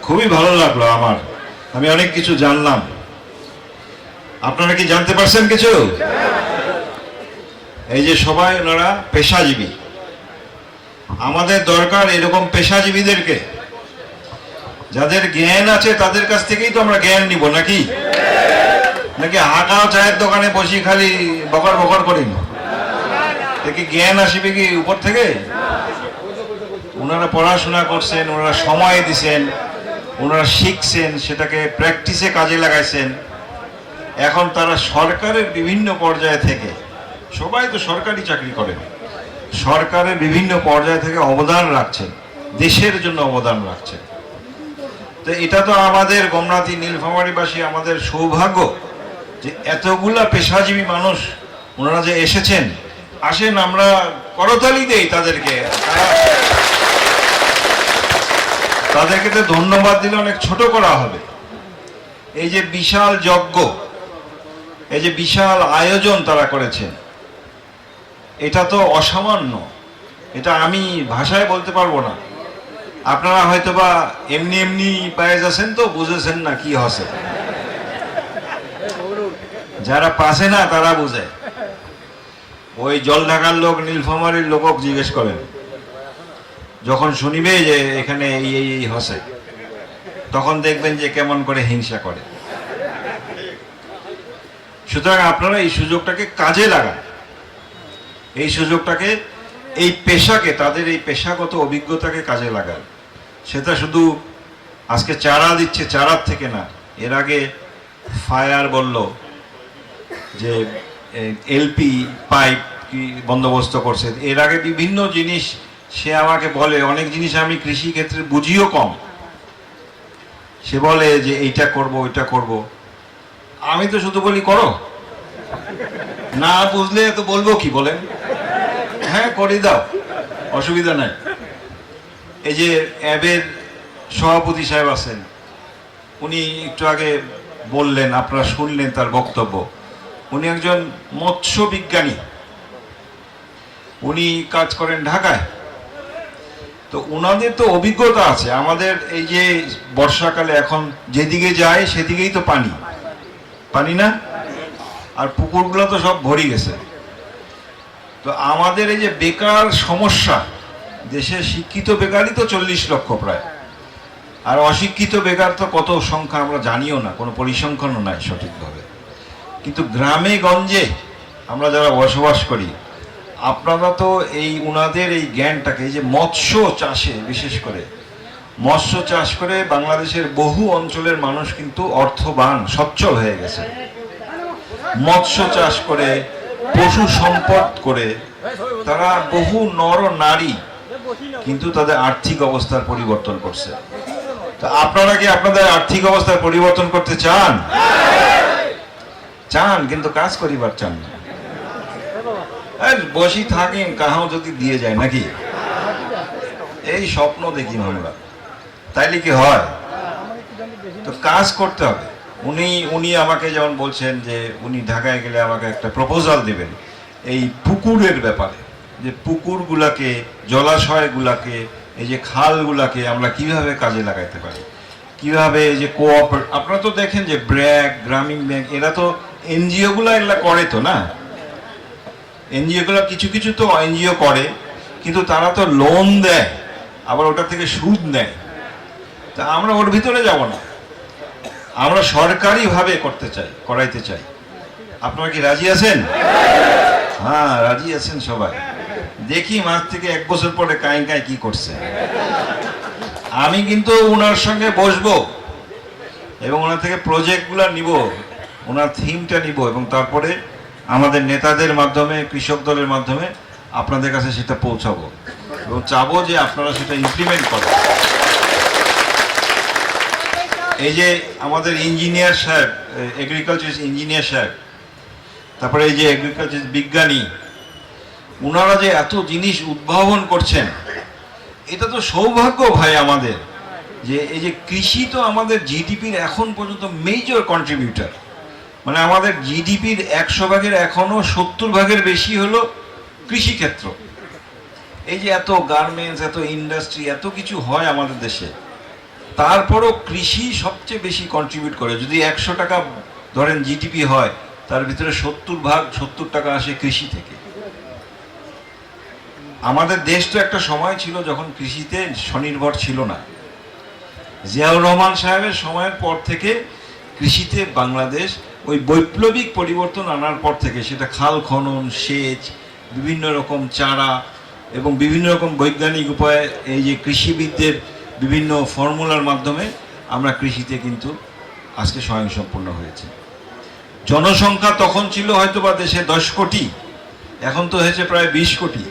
খুবই ভালো লাগলো আমার, আমি অনেক কিছু জানলাম। আপনারা কি জানতে পারছেন কিছু? এই যে সবাই ওনারা পেশাজীবী, আমাদের দরকার এরকম পেশাজীবীদেরকে, যাদের জ্ঞান আছে তাদের কাছ থেকেই তো আমরা জ্ঞান নিব, নাকি নাকি হাঁকা চায়ের দোকানে বসি খালি বকর বকর করি না, দেখি জ্ঞান আসবে কি উপর থেকে? ওনারা পড়াশোনা করছেন, ওনারা সময় দিছেন, ওনারা শিখছেন, সেটাকে প্র্যাকটিসে কাজে লাগাইছেন। এখন তারা সরকারের বিভিন্ন পর্যায় থেকে, সবাই তো সরকারি চাকরি করেন, সরকারের বিভিন্ন পর্যায় থেকে অবদান রাখছেন, দেশের জন্য অবদান রাখছেন। তো এটা তো আমাদের গোমনাথী নীলফামারীবাসী আমাদের সৌভাগ্য যে এতগুলা পেশাজীবী মানুষ ওনারা যে এসেছেন। আসেন আমরা করতালি দেই তাদেরকে, তাদেরকে তো ধন্যবাদ দিলে অনেক ছোট করা হবে। এই যে বিশাল যজ্ঞ, এই যে বিশাল আয়োজন তারা করেছেন, এটা তো অসামান্য, এটা আমি ভাষায় বলতে পারবো না। আপনারা হয়তোবা এমনি এমনি পায়ে যাচ্ছেন তো বুঝেছেন না কি হচ্ছে, যারা পাশে না তারা বুঝে। ওই জল ঢাকার লোক নীলফামারীর লোকক জিজ্ঞেস করেন, যখন শুনিবে যে এখানে এই এই হচ্ছে, তখন দেখবেন যে কেমন করে হিংসা করে। সুতরাং আপনারা এই সুযোগটাকে কাজে লাগান, এই সুযোগটাকে, এই পেশাকে, তাদের এই পেশাগত অভিজ্ঞতাকে কাজে লাগান। সেটা শুধু আজকে চারা দিচ্ছে চারার থেকে না, এর আগে ফায়ার বলল যে এলপি পাইপ কি বন্দোবস্ত করছে, এর আগে বিভিন্ন জিনিস সে আমাকে বলে, অনেক জিনিস আমি কৃষি ক্ষেত্রে বুঝিও কম, সে বলে যে এইটা করব ওইটা করব, আমি তো শুধু বলি করো, না বুঝলে তো বলবো কি বলেন, হ্যাঁ করে দাও, অসুবিধা নাই। এই যে অ্যাবের সভাপতি সাহেব আছেন, উনি একটু আগে বললেন, আপনারা শুনলেন তার বক্তব্য। উনি একজন মৎস্য বিজ্ঞানী, উনি কাজ করেন ঢাকায়। তো ওনাদের তো অভিজ্ঞতা আছে। আমাদের এই যে বর্ষাকালে এখন যেদিকে যায় সেদিকেই তো পানি, পানি না, আর পুকুরগুলো তো সব ভরে গেছে। তো আমাদের এই যে বেকার সমস্যা, দেশের শিক্ষিত বেকারই তো 40 লক্ষ প্রায়, আর অশিক্ষিত বেকার তো কত সংখ্যা আমরা জানিও না, কোনো পরিসংখ্যানও নাই সঠিকভাবে। কিন্তু গ্রামে গঞ্জে আমরা যারা বসবাস করি, আপনারা তো এই উনাদের এই জ্ঞানটাকে, এই যে মৎস্য চাষে, বিশেষ করে মৎস্য চাষ করে বাংলাদেশের বহু অঞ্চলের মানুষ কিন্তু অর্থবান সচ্ছল হয়ে গেছে। মৎস্য চাষ করে, পশু সম্পদ করে তারা বহু নর নারী কিন্তু তাদের আর্থিক অবস্থার পরিবর্তন করছে। তো আপনারা কি আপনাদের আর্থিক অবস্থার পরিবর্তন করতে চান? চান, কিন্তু কাজ করিবার চান না। বসি থাকেন, কাহাও যদি দিয়ে যায় নাকি, এই স্বপ্ন দেখি আমরা, তাইলে কি হয়? তো কাজ করতে হবে। উনি আমাকে যেমন বলছেন যে উনি ঢাকায় গেলে আমাকে একটা প্রপোজাল দিবেন এই পুকুরের ব্যাপারে, যে পুকুরগুলাকে, জলাশয়গুলাকে, এই যে খালগুলাকে আমরা কিভাবে কাজে লাগাইতে পারি, কিভাবে এই যে আপনারা তো দেখেন যে ব্র্যাক, গ্রামীণ ব্যাংক, এরা তো এনজিও গুলা এগুলা করে তো না, এনজিও গুলো কিছু কিছু তো এনজিও করে, কিন্তু তারা তো লোন দেয়, আবার ওটা থেকে সুদ নেয়। তা আমরা ওর ভিতরে যাব না, আমরা সরকারি ভাবে করতে চাই, করাইতে চাই। আপনারা কি রাজি আছেন? হ্যাঁ, রাজি আছেন সবাই। দেখি মাস থেকে 1 বছর পরে কাই কাই কি করছে। আমি কিন্তু ওনার সঙ্গে বসবো এবং ওনার থেকে প্রজেক্টগুলো নিব, ওনার থিমটা নিব, এবং তারপরে আমাদের নেতাদের মাধ্যমে, কৃষক দলের মাধ্যমে আপনাদের কাছে সেটা পৌঁছাবো এবং চাবো যে আপনারা সেটা ইমপ্লিমেন্ট করেন। এই যে আমাদের ইঞ্জিনিয়ার সাহেব, এগ্রিকালচার ইঞ্জিনিয়ার সাহেব, তারপরে এই যে এগ্রিকালচার বিজ্ঞানী, ওনারা যে এত জিনিস উদ্ভাবন করছেন, এটা তো সৌভাগ্য ভাই আমাদের, যে এই যে কৃষি তো আমাদের জিডিপির এখন পর্যন্ত মেজর কন্ট্রিবিউটর। মানে আমাদের জিডিপির 100 ভাগের এখনো 70 ভাগের বেশি হলো কৃষিক্ষেত্র। এই যে এত গার্মেন্টস, এত ইন্ডাস্ট্রি, এত কিছু হয় আমাদের দেশে, তারপরও কৃষি সবচেয়ে বেশি কন্ট্রিবিউট করে। যদি 100 টাকা ধরেন জিডিপি হয়, তার ভিতরে 70 টাকা আসে কৃষি থেকে। আমাদের দেশ তো একটা সময় ছিল যখন কৃষিতে স্বনির্ভর ছিল না। জিয়াউর রহমান সাহেবের সময়ের পর থেকে কৃষিতে বাংলাদেশ ওই বৈপ্লবিক পরিবর্তন আনার পর থেকে, সেটা খাল খনন, সেচ, বিভিন্ন রকম চারা এবং বিভিন্ন রকম বৈজ্ঞানিক উপায়ে এই যে কৃষিবিদদের বিভিন্ন ফর্মুলার মাধ্যমে আমরা কৃষিতে কিন্তু আজকে স্বয়ংসম্পূর্ণ হয়েছে। জনসংখ্যা তখন ছিল হয়তো বা দেশে 10 কোটি, এখন তো হয়েছে প্রায় 20 কোটি।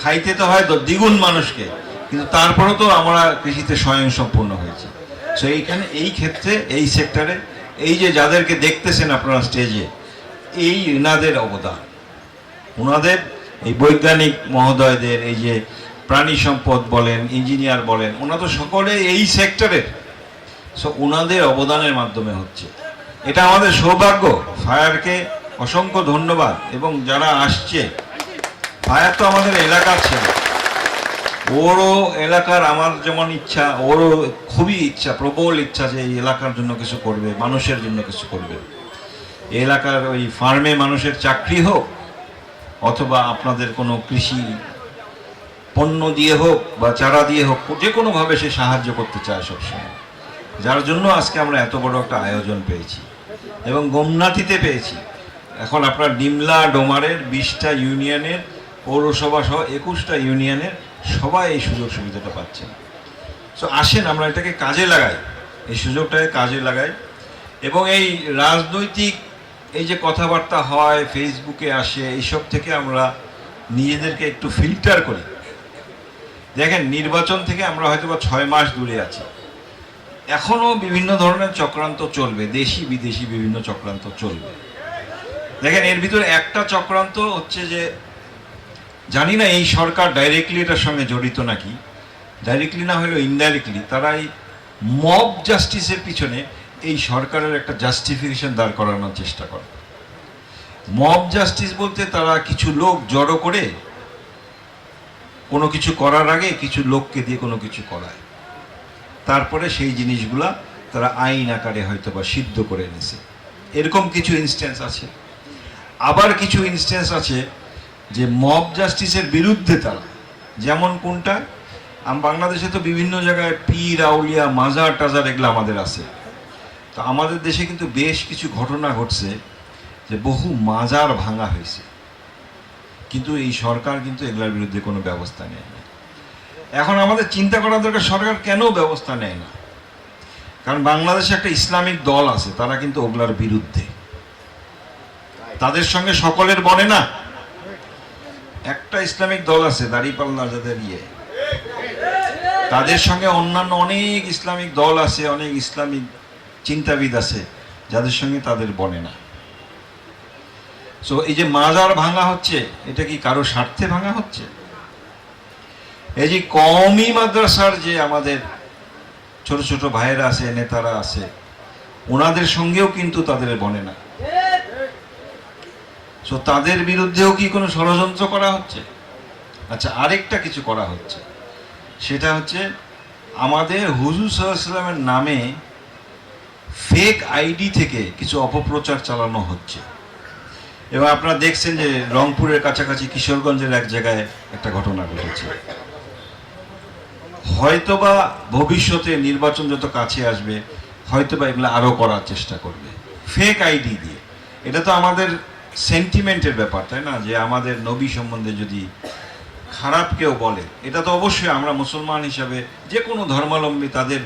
খাইতে তো হয় দ্বিগুণ মানুষকে, কিন্তু তারপরেও তো আমরা কৃষিতে স্বয়ংসম্পূর্ণ হয়েছে। সো এইখানে এই ক্ষেত্রে এই সেক্টরে এই যে যাদেরকে দেখতেছেন আপনারা স্টেজে, এই এনাদের অবদান, ওনাদের এই বৈজ্ঞানিক মহোদয়দের, এই যে প্রাণী সম্পদ বলেন, ইঞ্জিনিয়ার বলেন, ওনারা তো সকলে এই সেক্টরের। সো ওনাদের অবদানের মাধ্যমে হচ্ছে। এটা আমাদের সৌভাগ্য। ফায়ারকে অসংখ্য ধন্যবাদ। এবং যারা আসছে, ফায়ার তো আমাদের এলাকার ছেলে, ওরও এলাকার, আমার যেমন ইচ্ছা, ওরও খুবই ইচ্ছা, প্রবল ইচ্ছা যে এই এলাকার জন্য কিছু করবে, মানুষের জন্য কিছু করবে। এই এলাকার ওই ফার্মে মানুষের চাকরি হোক, অথবা আপনাদের কোনো কৃষি পণ্য দিয়ে হোক বা চারা দিয়ে হোক, যে কোনোভাবে সে সাহায্য করতে চায় সবসময়। যার জন্য আজকে আমরা এত বড় একটা আয়োজন পেয়েছি এবং গোমনাথিতে পেয়েছি। এখন আপনার ডিমলা ডোমারের 20টা ইউনিয়নের, পৌরসভা সহ 21টা ইউনিয়নের সবাই এই সুযোগ সুবিধাটা পাচ্ছেন। সো আসেন আমরা এটাকে কাজে লাগাই, এই সুযোগটাকে কাজে লাগাই। এবং এই রাজনৈতিক এই যে কথাবার্তা হয়, ফেসবুকে আসে, এইসব থেকে আমরা নিজেদেরকে একটু ফিল্টার করি। দেখেন, নির্বাচন থেকে আমরা হয়তো বা 6 মাস দূরে আছি, এখনো বিভিন্ন ধরনের চক্রান্ত চলবে, দেশি বিদেশি বিভিন্ন চক্রান্ত চলবে। দেখেন, এর ভিতরে একটা চক্রান্ত হচ্ছে যে, জানি না এই সরকার ডাইরেক্টলি এটার সঙ্গে জড়িত নাকি, ডাইরেক্টলি না হলেও ইনডাইরেক্টলি তারা এই মব জাস্টিসের পিছনে এই সরকারের একটা জাস্টিফিকেশন দাঁড় করানোর চেষ্টা করে। মব জাস্টিস বলতে তারা কিছু লোক জড়ো করে কোনো কিছু করার আগে কিছু লোককে দিয়ে কোনো কিছু করায়, তারপরে সেই জিনিসগুলা তারা আইন আকারে হয়তো বা সিদ্ধ করে এনেছে। এরকম কিছু ইনস্ট্যান্স আছে। আবার কিছু ইনস্ট্যান্স আছে যে মব জাস্টিসের বিরুদ্ধে তারা, যেমন কোনটা, বাংলাদেশে তো বিভিন্ন জায়গায় পীর আউলিয়া মাজার টাজার এগুলো আমাদের আছে। তো আমাদের দেশে কিন্তু বেশ কিছু ঘটনা ঘটছে যে বহু মাজার ভাঙা হয়েছে, কিন্তু এই সরকার কিন্তু এগুলোর বিরুদ্ধে কোনো ব্যবস্থা নেয় না। এখন আমাদের চিন্তা করা দরকার, সরকার কেন ব্যবস্থা নেয় না? কারণ বাংলাদেশে একটা ইসলামিক দল আছে, তারা কিন্তু ওগুলার বিরুদ্ধে। তাদের সঙ্গে সকলের বনে না। একটা ইসলামিক দল আছে দাঁড়িপাল্লা যাদের তাদের সঙ্গে অন্যান্য অনেক ইসলামিক দল আছে, অনেক ইসলামিক চিন্তাবিদ আছে, যাদের সঙ্গে তাদের বনে না। সো এই যে মাজার ভাঙা হচ্ছে, এটা কি কারো স্বার্থে ভাঙা হচ্ছে? এই যে কওমি মাদ্রাসার যে আমাদের ছোট ছোট ভাইয়েরা আছে, নেতারা আছে, ওনাদের সঙ্গেও কিন্তু তাদের বনে না। সো তাদের বিরুদ্ধেও কি কোনো ষড়যন্ত্র করা হচ্ছে? আচ্ছা, আরেকটা কিছু করা হচ্ছে, সেটা হচ্ছে আমাদের হুজুর সাল্লাল্লাহু আলাইহি ওয়াসাল্লামের নামে ফেক আইডি থেকে কিছু অপপ্রচার চালানো হচ্ছে। এবং আপনারা দেখছেন যে রংপুরের কাছাকাছি কিশোরগঞ্জের এক জায়গায় একটা ঘটনা ঘটেছে। হয়তোবা ভবিষ্যতে নির্বাচন যত কাছে আসবে, হয়তোবা এগুলো আরো করার চেষ্টা করবে ফেক আইডি দিয়ে। এটা তো আমাদের সেন্টিমেন্টের ব্যাপার, তাই না? যে আমাদের নবী সম্বন্ধে যদি খারাপ কেউ বলে, এটা তো অবশ্যই আমরা মুসলমান হিসাবে যে কোনো ধর্মাবলম্বী তাদের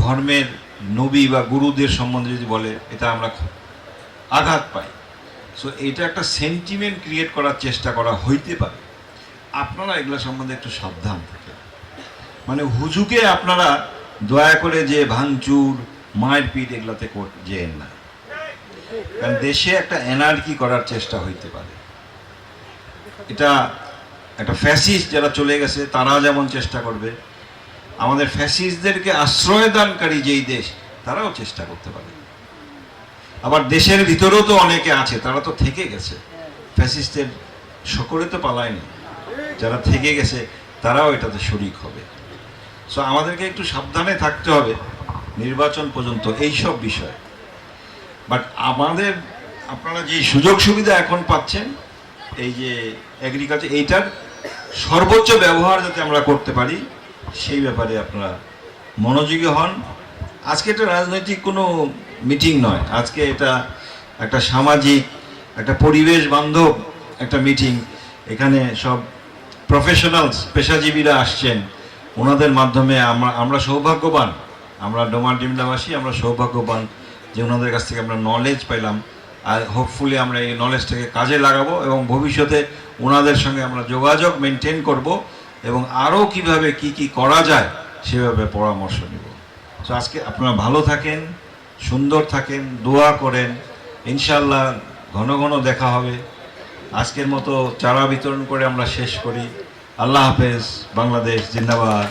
ধর্মের নবী বা গুরুদের সম্বন্ধে যদি বলে, এটা আমরা আঘাত পাই। সো এটা একটা সেন্টিমেন্ট ক্রিয়েট করার চেষ্টা করা হইতে পারে। আপনারা এগুলো সম্বন্ধে একটু সাবধান থাকেন। মানে হুজুকে আপনারা দয়া করে যে ভাঙচুর মারপিট এগুলাতে যেন না, কারণ দেশে একটা এনার্কি করার চেষ্টা হইতে পারে। এটা একটা ফ্যাসিস্ট যারা চলে গেছে তারা যেমন চেষ্টা করবে, আমাদের ফ্যাসিস্টদেরকে আশ্রয় দানকারী যেই দেশ তারাও চেষ্টা করতে পারে। আবার দেশের ভিতরেও তো অনেকে আছে, তারা তো থেকে গেছে, ফ্যাসিস্টের সকলে তো পালায়নি, যারা থেকে গেছে তারাও এটাতে শরিক হবে। সো আমাদেরকে একটু সাবধানে থাকতে হবে নির্বাচন পর্যন্ত এইসব বিষয়। বাট আপনারা যে সুযোগ সুবিধা এখন পাচ্ছেন, এই যে এগ্রিকালচার, এইটার সর্বোচ্চ ব্যবহার যাতে আমরা করতে পারি সেই ব্যাপারে আপনারা মনোযোগী হন। আজকে এটা রাজনৈতিক কোনো মিটিং নয়, আজকে এটা একটা সামাজিক, একটা পরিবেশ বান্ধব একটা মিটিং। এখানে সব প্রফেশনালস, পেশাজীবীরা আসছেন, ওনাদের মাধ্যমে আমরা সৌভাগ্যবান, আমরা ডোমারডিমলাবাসী আমরা সৌভাগ্যবান যে ওনাদের কাছ থেকে আমরা নলেজ পেলাম। আর হোপফুলি আমরা এই নলেজটাকে কাজে লাগাবো এবং ভবিষ্যতে ওনাদের সঙ্গে আমরা যোগাযোগ মেনটেন করব এবং আরও কিভাবে কি করা যায় সেভাবে পরামর্শ নেব। তো আজকে আপনারা ভালো থাকেন, সুন্দর থাকেন, দোয়া করেন, ইনশাল্লাহ ঘন ঘন দেখা হবে। আজকের মতো চারা বিতরণ করে আমরা শেষ করি। আল্লাহ হাফেজ। বাংলাদেশ জিন্দাবাদ।